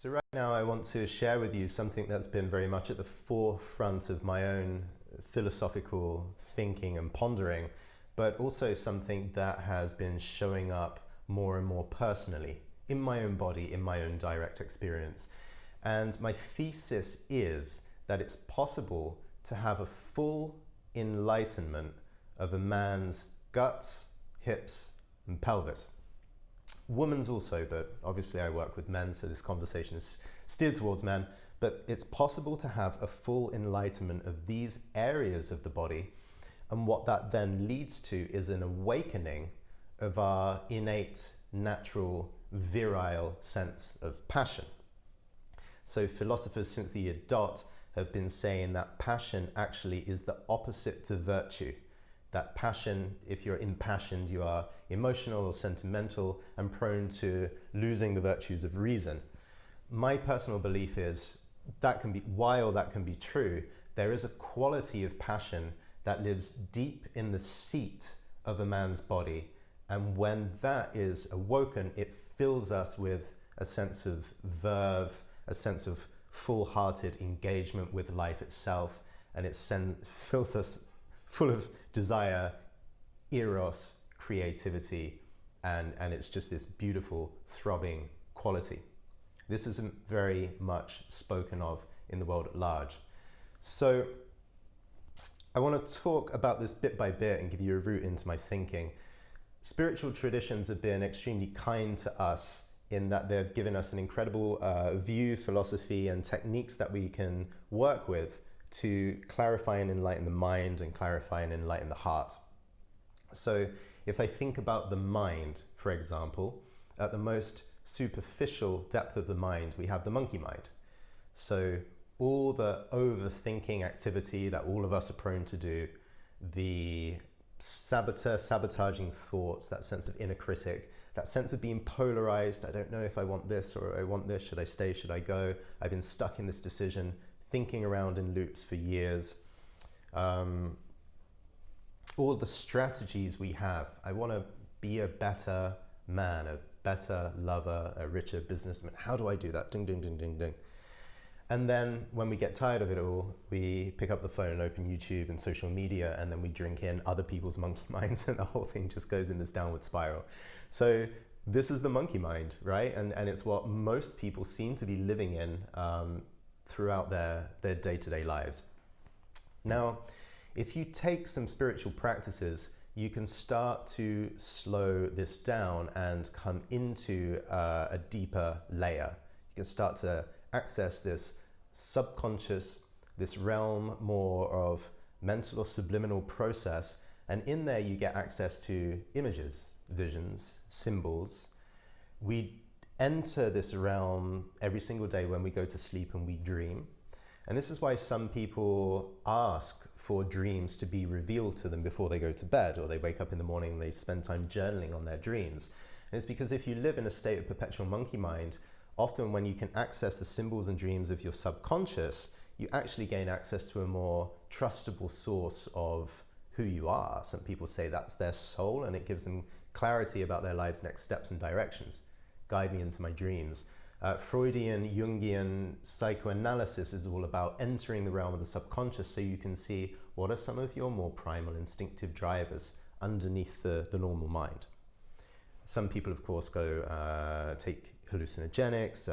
So right now I want to share with you something that's been very much at the forefront of my own philosophical thinking and pondering, but also something that has been showing up more and more personally in my own body, in my own direct experience. And my thesis is that it's possible to have a full enlightenment of a man's guts, hips, and pelvis. Women's also, but obviously I work with men, so this conversation is steered towards men. But it's possible to have a full enlightenment of these areas of the body, and what that then leads to is an awakening of our innate, natural, virile sense of passion. So philosophers since the year dot have been saying that passion actually is the opposite to virtue. That passion, if you're impassioned, you are emotional or sentimental and prone to losing the virtues of reason. My personal belief is while that can be true, there is a quality of passion that lives deep in the seat of a man's body. And when that is awoken, it fills us with a sense of verve, a sense of full-hearted engagement with life itself, and it fills us full of desire, eros, creativity, and it's just this beautiful, throbbing quality. This isn't very much spoken of in the world at large. So I want to talk about this bit by bit and give you a route into my thinking. Spiritual traditions have been extremely kind to us in that they've given us an incredible view, philosophy, and techniques that we can work with to clarify and enlighten the mind and clarify and enlighten the heart. So if I think about the mind, for example, at the most superficial depth of the mind, we have the monkey mind. So all the overthinking activity that all of us are prone to do, the sabotaging thoughts, that sense of inner critic, that sense of being polarized. I don't know if I want this or I want this. Should I stay? Should I go? I've been stuck in this decision, thinking around in loops for years. All the strategies we have. I want to be a better man, a better lover, a richer businessman. How do I do that? Ding, ding, ding, ding, ding. And then when we get tired of it all, we pick up the phone and open YouTube and social media, and then we drink in other people's monkey minds, and the whole thing just goes in this downward spiral. So this is the monkey mind, right? And it's what most people seem to be living in throughout their day-to-day lives. Now, if you take some spiritual practices, you can start to slow this down and come into a deeper layer. You can start to access this subconscious, this realm more of mental or subliminal process, and in there you get access to images, visions, symbols. We enter this realm every single day when we go to sleep and we dream. And this is why some people ask for dreams to be revealed to them before they go to bed, or they wake up in the morning and they spend time journaling on their dreams. And it's because if you live in a state of perpetual monkey mind, often when you can access the symbols and dreams of your subconscious, you actually gain access to a more trustable source of who you are. Some people say that's their soul, and it gives them clarity about their lives' next steps and directions. Guide me into my dreams. Freudian, Jungian psychoanalysis is all about entering the realm of the subconscious so you can see what are some of your more primal instinctive drivers underneath the normal mind. Some people, of course, go take hallucinogenics,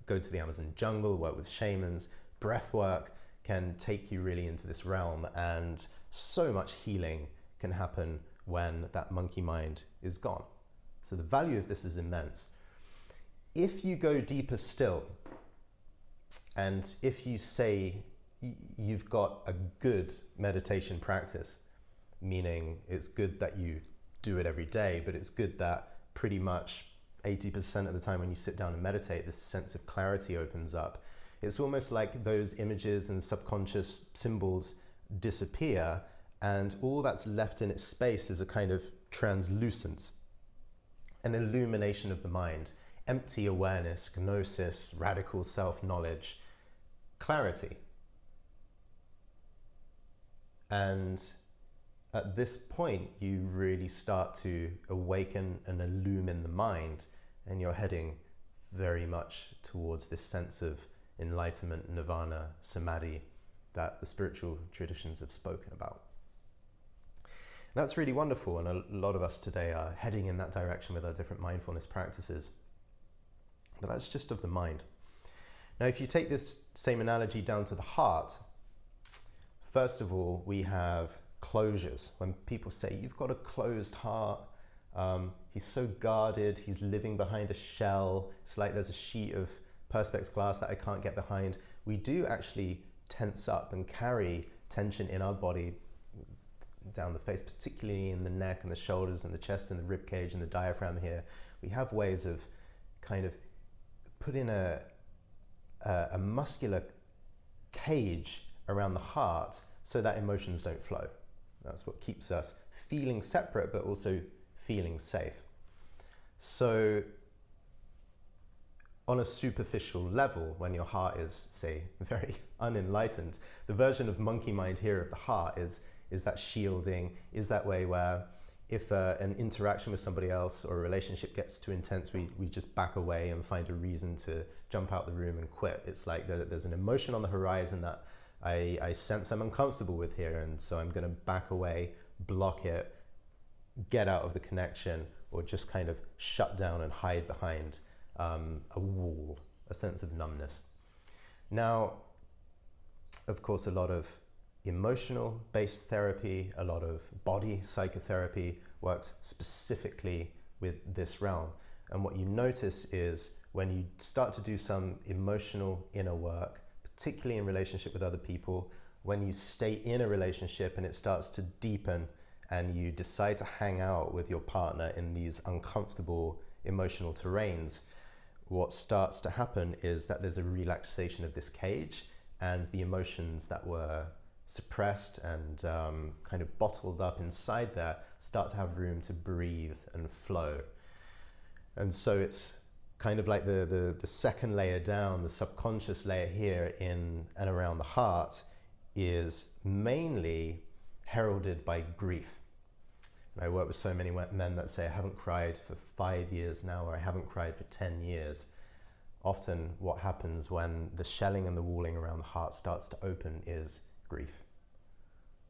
go to the Amazon jungle, work with shamans. Breath work can take you really into this realm, and so much healing can happen when that monkey mind is gone. So the value of this is immense. If you go deeper still, and if you say you've got a good meditation practice, meaning it's good that you do it every day, but it's good that pretty much 80% of the time when you sit down and meditate, this sense of clarity opens up. It's almost like those images and subconscious symbols disappear, and all that's left in its space is a kind of translucence, an illumination of the mind, empty awareness, gnosis, radical self-knowledge, clarity. And at this point, you really start to awaken and illumine the mind, and you're heading very much towards this sense of enlightenment, nirvana, samadhi that the spiritual traditions have spoken about. That's really wonderful, and a lot of us today are heading in that direction with our different mindfulness practices. But that's just of the mind. Now, if you take this same analogy down to the heart, first of all, we have closures. When people say, you've got a closed heart, he's so guarded, he's living behind a shell, it's like there's a sheet of perspex glass that I can't get behind. We do actually tense up and carry tension in our body down the face, particularly in the neck and the shoulders and the chest and the rib cage and the diaphragm here. We have ways of kind of putting a muscular cage around the heart so that emotions don't flow. That's what keeps us feeling separate but also feeling safe. So on a superficial level, when your heart is, say, very unenlightened, the version of monkey mind here of the heart is that shielding, is that way where if an interaction with somebody else or a relationship gets too intense, we just back away and find a reason to jump out the room and quit. It's like there's an emotion on the horizon that I sense I'm uncomfortable with here, and so I'm going to back away, block it, get out of the connection, or just kind of shut down and hide behind a wall, a sense of numbness. Now, of course, a lot of emotional-based therapy, a lot of body psychotherapy works specifically with this realm. And what you notice is when you start to do some emotional inner work, particularly in relationship with other people, when you stay in a relationship and it starts to deepen and you decide to hang out with your partner in these uncomfortable emotional terrains, what starts to happen is that there's a relaxation of this cage, and the emotions that were suppressed and kind of bottled up inside there start to have room to breathe and flow. And so it's kind of like the second layer down, the subconscious layer here in and around the heart is mainly heralded by grief. And I work with so many men that say, I haven't cried for 5 years now, or I haven't cried for 10 years. Often what happens when the shelling and the walling around the heart starts to open is grief.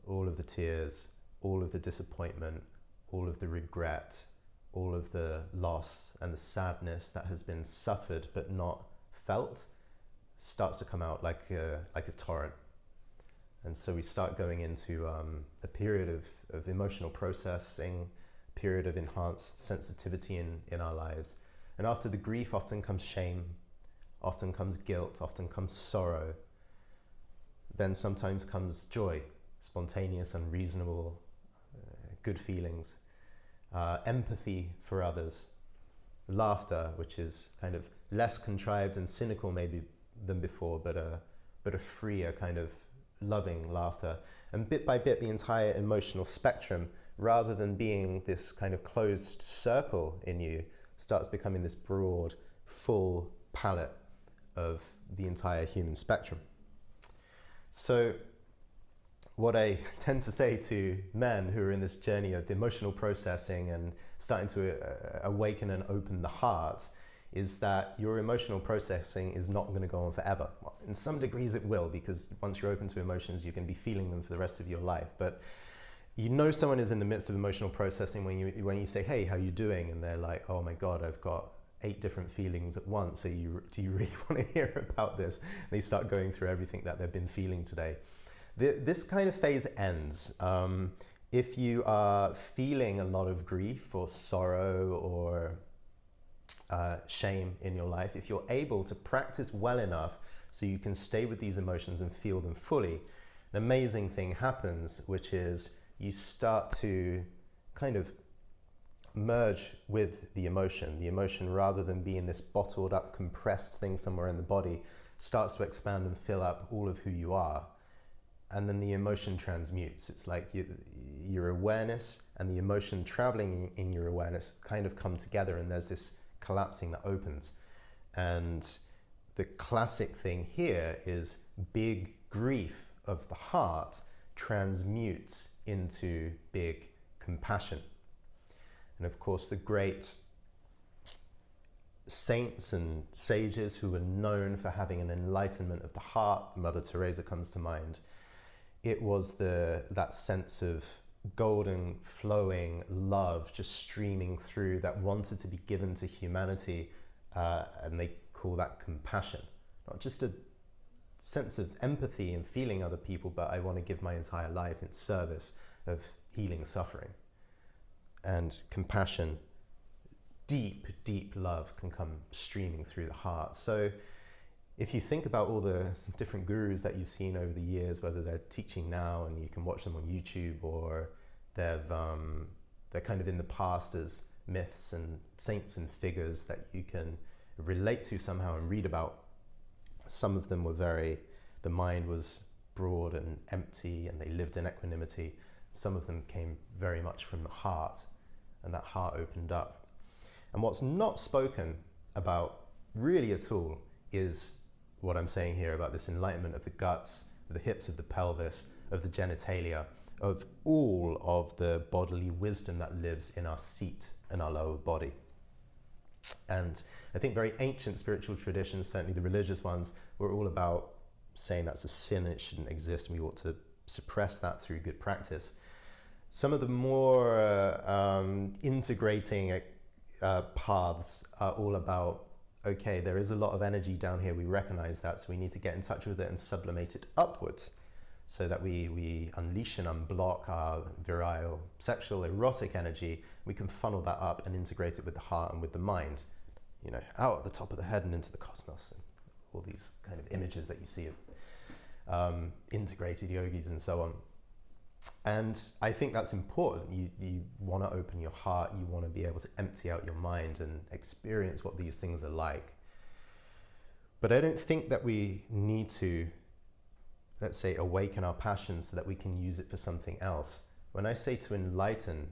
All of the tears, all of the disappointment, all of the regret, all of the loss and the sadness that has been suffered but not felt starts to come out like a torrent. And so we start going into a period of emotional processing, a period of enhanced sensitivity in our lives. And after the grief often comes shame, often comes guilt, often comes sorrow. Then sometimes comes joy, spontaneous, unreasonable, good feelings, empathy for others, laughter, which is kind of less contrived and cynical maybe than before, but a freer kind of loving laughter. And bit by bit, the entire emotional spectrum, rather than being this kind of closed circle in you, starts becoming this broad, full palette of the entire human spectrum. So what I tend to say to men who are in this journey of emotional processing and starting to awaken and open the heart is that your emotional processing is not going to go on forever. Well, in some degrees it will, because once you're open to emotions, you can be feeling them for the rest of your life. But you know someone is in the midst of emotional processing when you say, hey, how you doing? And they're like, oh my God, I've got 8 different feelings at once. So do you really want to hear about this? And they start going through everything that they've been feeling today. This kind of phase ends. If you are feeling a lot of grief or sorrow or shame in your life, if you're able to practice well enough so you can stay with these emotions and feel them fully, an amazing thing happens, which is you start to kind of merge with the emotion. The emotion, rather than being this bottled up, compressed thing somewhere in the body, starts to expand and fill up all of who you are. And then the emotion transmutes. It's like your awareness and the emotion traveling in your awareness kind of come together, and there's this collapsing that opens. And the classic thing here is big grief of the heart transmutes into big compassion. And of course, the great saints and sages who were known for having an enlightenment of the heart. Mother Teresa comes to mind. It was that sense of golden flowing love just streaming through that wanted to be given to humanity, and they call that compassion. Not just a sense of empathy and feeling other people, but I want to give my entire life in service of healing suffering. And compassion, deep, deep love can come streaming through the heart. So if you think about all the different gurus that you've seen over the years, whether they're teaching now and you can watch them on YouTube, or they're kind of in the past as myths and saints and figures that you can relate to somehow and read about, some of them were the mind was broad and empty and they lived in equanimity. Some of them came very much from the heart, and that heart opened up. And what's not spoken about really at all is what I'm saying here about this enlightenment of the guts, of the hips, of the pelvis, of the genitalia, of all of the bodily wisdom that lives in our seat and our lower body. And I think very ancient spiritual traditions, certainly the religious ones, were all about saying that's a sin and it shouldn't exist, and we ought to suppress that through good practice. Some of the more integrating paths are all about, okay, there is a lot of energy down here, we recognize that, so we need to get in touch with it and sublimate it upwards so that we unleash and unblock our virile, sexual, erotic energy. We can funnel that up and integrate it with the heart and with the mind, you know, out at the top of the head and into the cosmos, and all these kind of images that you see of integrated yogis and so on. And I think that's important. You want to open your heart, you want to be able to empty out your mind and experience what these things are like. But I don't think that we need to, let's say, awaken our passion so that we can use it for something else. When I say to enlighten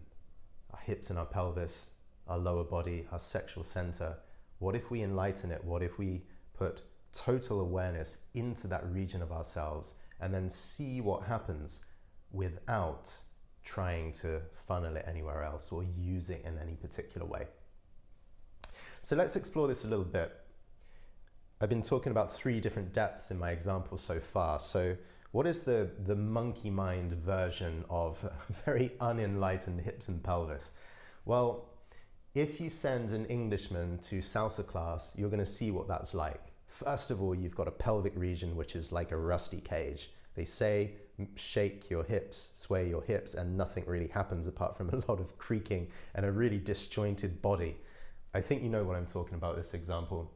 our hips and our pelvis, our lower body, our sexual center, what if we enlighten it? What if we put total awareness into that region of ourselves and then see what happens without trying to funnel it anywhere else or use it in any particular way? So let's explore this a little bit. I've been talking about 3 different depths in my examples so far. So what is the monkey mind version of very unenlightened hips and pelvis? Well, if you send an Englishman to salsa class, you're going to see what that's like. First of all, you've got a pelvic region which is like a rusty cage. They say shake your hips, sway your hips, and nothing really happens apart from a lot of creaking and a really disjointed body. I think you know what I'm talking about, this example.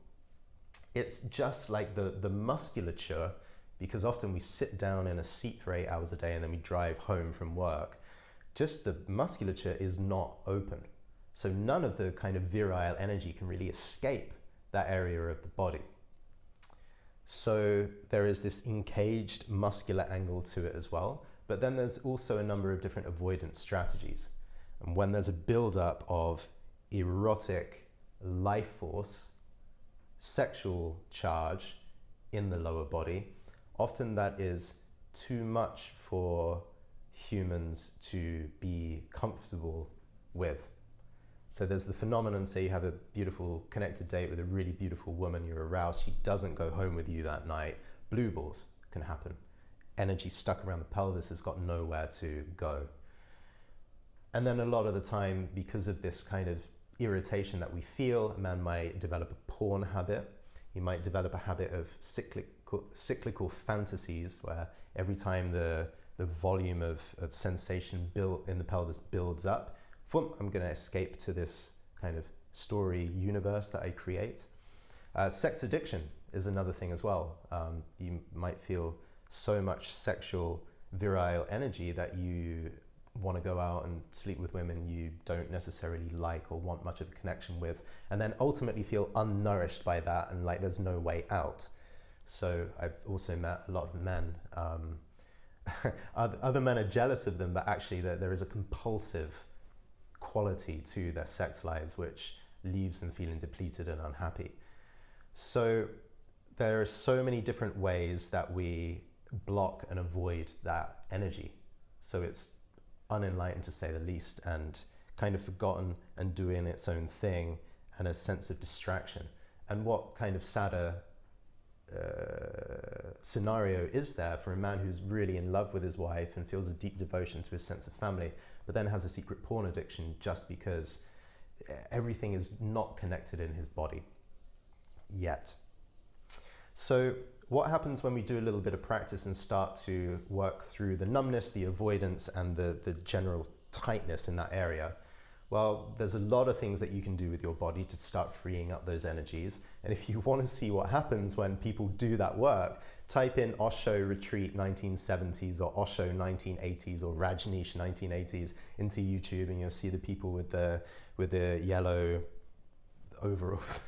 It's just like the musculature, because often we sit down in a seat for 8 hours a day and then we drive home from work. Just the musculature is not open. So none of the kind of virile energy can really escape that area of the body. So there is this encaged muscular angle to it as well. But then there's also a number of different avoidance strategies. And when there's a buildup of erotic life force, sexual charge in the lower body, often that is too much for humans to be comfortable with. So there's the phenomenon, say you have a beautiful connected date with a really beautiful woman, you're aroused, she doesn't go home with you that night. Blue balls can happen. Energy stuck around the pelvis has got nowhere to go. And then a lot of the time, because of this kind of irritation that we feel, a man might develop a porn habit. He might develop a habit of cyclical fantasies, where every time the volume of sensation built in the pelvis builds up, I'm going to escape to this kind of story universe that I create. Sex addiction is another thing as well. You might feel so much sexual virile energy that you want to go out and sleep with women you don't necessarily like or want much of a connection with, and then ultimately feel unnourished by that and like there's no way out. So I've also met a lot of men. Other men are jealous of them, but actually there is a compulsive quality to their sex lives which leaves them feeling depleted and unhappy. So there are so many different ways that we block and avoid that energy. So it's unenlightened to say the least, and kind of forgotten and doing its own thing, and a sense of distraction. And what kind of sadder scenario is there for a man who's really in love with his wife and feels a deep devotion to his sense of family, but then has a secret porn addiction just because everything is not connected in his body yet. So what happens when we do a little bit of practice and start to work through the numbness, the avoidance, and the general tightness in that area? Well, there's a lot of things that you can do with your body to start freeing up those energies. And if you want to see what happens when people do that work, type in Osho Retreat 1970s or Osho 1980s or Rajneesh 1980s into YouTube, and you'll see the people with the yellow overalls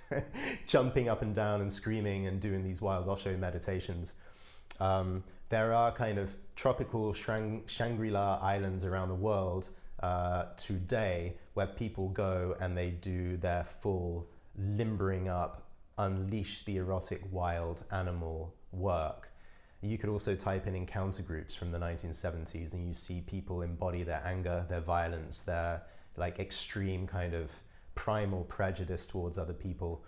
jumping up and down and screaming and doing these wild Osho meditations. There are kind of tropical Shangri-La islands around the world today where people go and they do their full limbering up, unleash the erotic wild animal work. You could also type in encounter groups from the 1970s and you see people embody their anger, their violence, their like extreme kind of primal prejudice towards other people,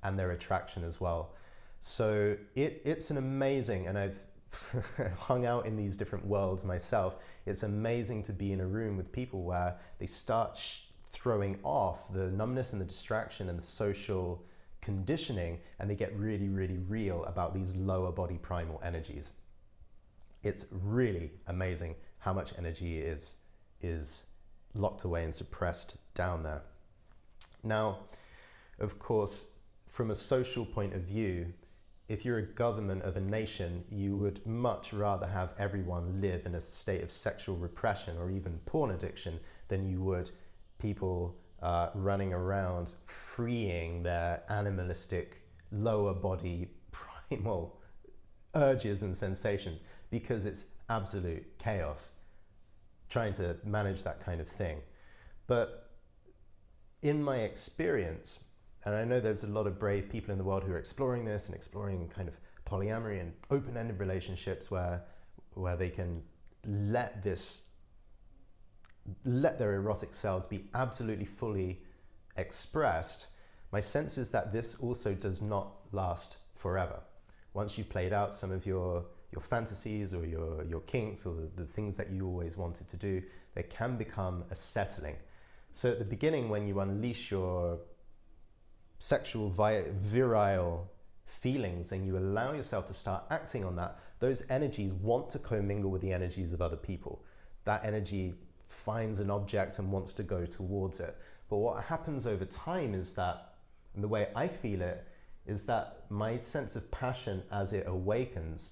and their attraction as well. So it's an amazing, and I've hung out in these different worlds myself, it's amazing to be in a room with people where they start throwing off the numbness and the distraction and the social conditioning, and they get really, really real about these lower body primal energies. It's really amazing how much energy is locked away and suppressed down there. Now, of course, from a social point of view, if you're a government of a nation, you would much rather have everyone live in a state of sexual repression or even porn addiction than you would people running around freeing their animalistic lower body primal urges and sensations, because it's absolute chaos trying to manage that kind of thing. But in my experience, and I know there's a lot of brave people in the world who are exploring this and exploring kind of polyamory and open-ended relationships where they can let their erotic selves be absolutely fully expressed. My sense is that this also does not last forever. Once you've played out some of your fantasies or your kinks or the things that you always wanted to do, there can become a settling. So at the beginning, when you unleash your sexual virile feelings and you allow yourself to start acting on that, those energies want to commingle with the energies of other people. That energy finds an object and wants to go towards it. But what happens over time is that, and the way I feel it, is that my sense of passion as it awakens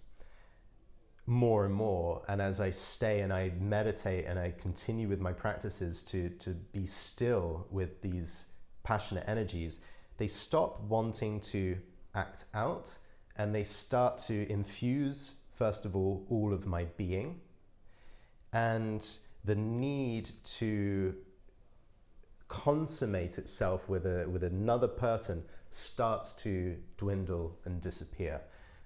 more and more, and as I stay and I meditate and I continue with my practices to be still with these passionate energies, they stop wanting to act out and they start to infuse, first of all of my being, and the need to consummate itself with another person starts to dwindle and disappear.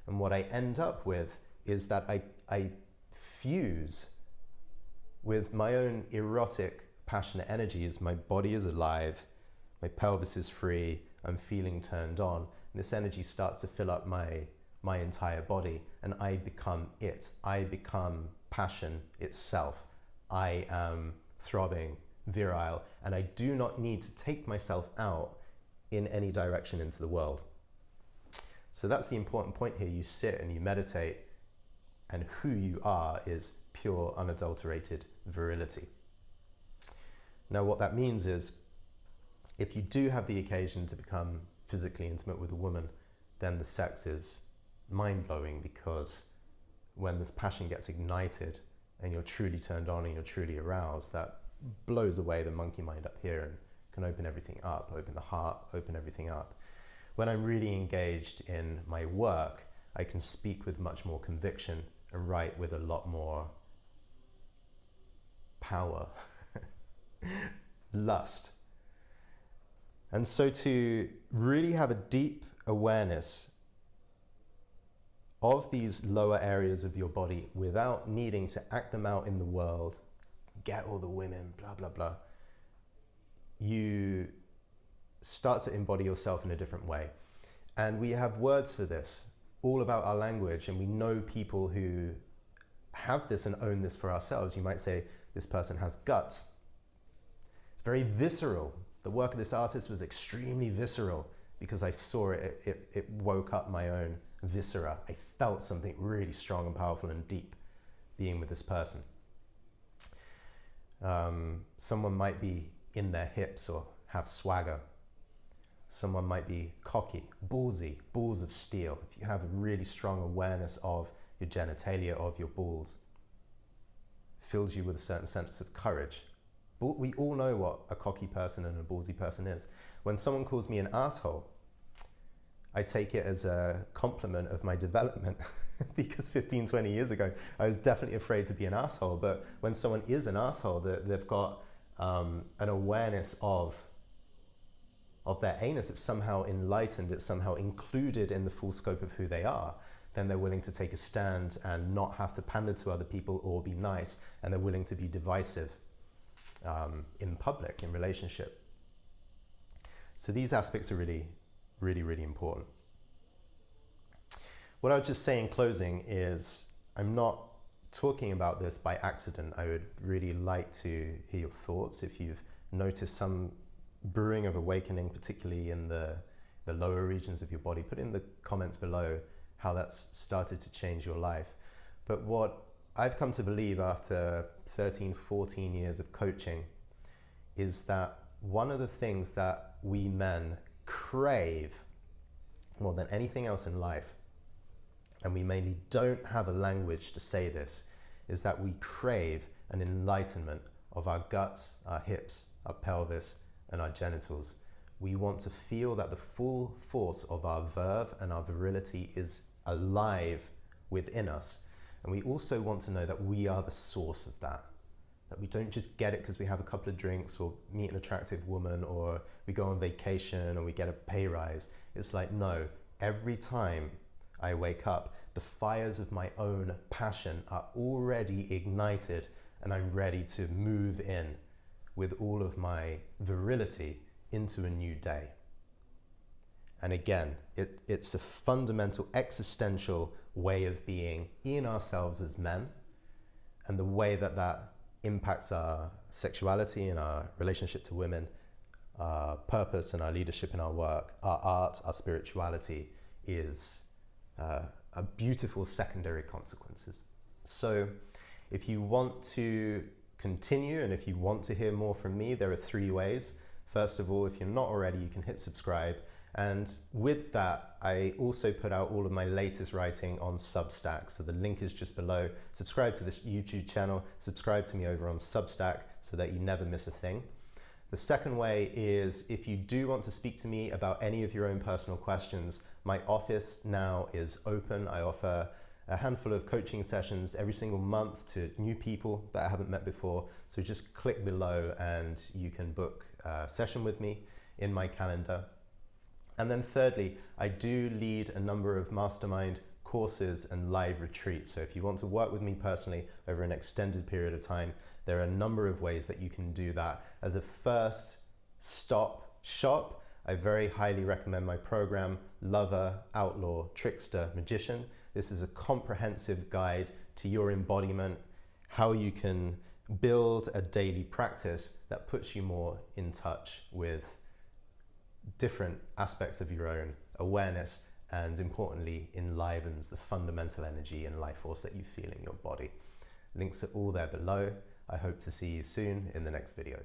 And what I end up with is that I fuse with my own erotic, passionate energies. My body is alive, my pelvis is free, I'm feeling turned on. And this energy starts to fill up my entire body, and I become it. I become passion itself. I am throbbing, virile, and I do not need to take myself out in any direction into the world. So that's the important point here. You sit and you meditate, and who you are is pure, unadulterated virility. Now, what that means is, if you do have the occasion to become physically intimate with a woman, then the sex is mind-blowing, because when this passion gets ignited and you're truly turned on and you're truly aroused, that blows away the monkey mind up here and can open everything up, open the heart, open everything up. When I'm really engaged in my work, I can speak with much more conviction and write with a lot more power, lust. And so to really have a deep awareness of these lower areas of your body without needing to act them out in the world, get all the women, blah, blah, blah, you start to embody yourself in a different way. And we have words for this, all about our language, and we know people who have this and own this for ourselves. You might say, this person has guts. It's very visceral. The work of this artist was extremely visceral because I saw it, it woke up my own viscera. I felt something really strong and powerful and deep being with this person. Someone might be in their hips or have swagger. Someone might be cocky, ballsy, balls of steel. If you have a really strong awareness of your genitalia, of your balls, fills you with a certain sense of courage. We all know what a cocky person and a ballsy person is. When someone calls me an asshole, I take it as a compliment of my development because 15, 20 years ago, I was definitely afraid to be an asshole. But when someone is an asshole, they've got an awareness of their anus. It's somehow enlightened, it's somehow included in the full scope of who they are. Then they're willing to take a stand and not have to pander to other people or be nice, and they're willing to be divisive in public, in relationship. So these aspects are really, really, really important. What I would just say in closing is, I'm not talking about this by accident. I would really like to hear your thoughts. If you've noticed some brewing of awakening, particularly in the lower regions of your body, put in the comments below how that's started to change your life. But what I've come to believe after 13, 14 years of coaching is that one of the things that we men crave more than anything else in life, and we mainly don't have a language to say this, is that we crave an enlightenment of our guts, our hips, our pelvis, and our genitals. We want to feel that the full force of our verve and our virility is alive within us. And we also want to know that we are the source of that. That we don't just get it because we have a couple of drinks or meet an attractive woman or we go on vacation or we get a pay rise. It's like, no, every time I wake up, the fires of my own passion are already ignited and I'm ready to move in with all of my virility into a new day. And again, it's a fundamental existential way of being in ourselves as men, and the way that that impacts our sexuality and our relationship to women, our purpose and our leadership in our work, our art, our spirituality is a beautiful secondary consequences. So if you want to continue and if you want to hear more from me, there are 3 ways. First of all, if you're not already, you can hit subscribe. And with that, I also put out all of my latest writing on Substack. So the link is just below. Subscribe to this YouTube channel, subscribe to me over on Substack so that you never miss a thing. The second way is, if you do want to speak to me about any of your own personal questions, my office now is open. I offer a handful of coaching sessions every single month to new people that I haven't met before. So just click below and you can book a session with me in my calendar. And then thirdly, I do lead a number of mastermind courses and live retreats. So if you want to work with me personally over an extended period of time, there are a number of ways that you can do that. As a first stop shop, I very highly recommend my program, Lover, Outlaw, Trickster, Magician. This is a comprehensive guide to your embodiment, how you can build a daily practice that puts you more in touch with different aspects of your own awareness, and importantly, enlivens the fundamental energy and life force that you feel in your body. Links are all there below. I hope to see you soon in the next video.